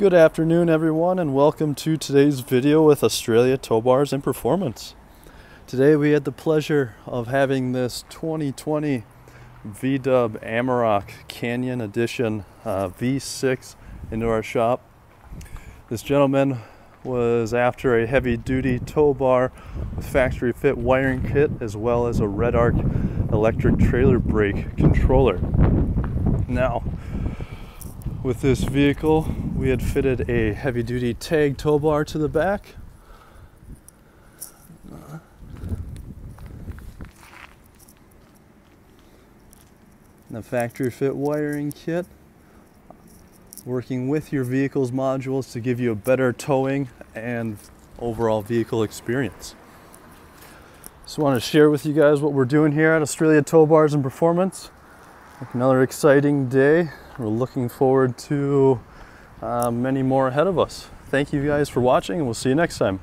Good afternoon everyone, and welcome to today's video with Australia Towbars Performance. Today we had the pleasure of having this 2020 V-Dub Amarok Canyon Edition V6 into our shop. This gentleman was after a heavy duty tow bar with factory fit wiring kit as well as a Red Arc electric trailer brake controller. Now, with this vehicle, we had fitted a heavy-duty tag tow bar to the back. The factory-fit wiring kit, working with your vehicle's modules to give you a better towing and overall vehicle experience. Just want to share with you guys what we're doing here at Australia Towbars Performance. Another exciting day. We're looking forward to many more ahead of us. Thank you guys for watching, and we'll see you next time.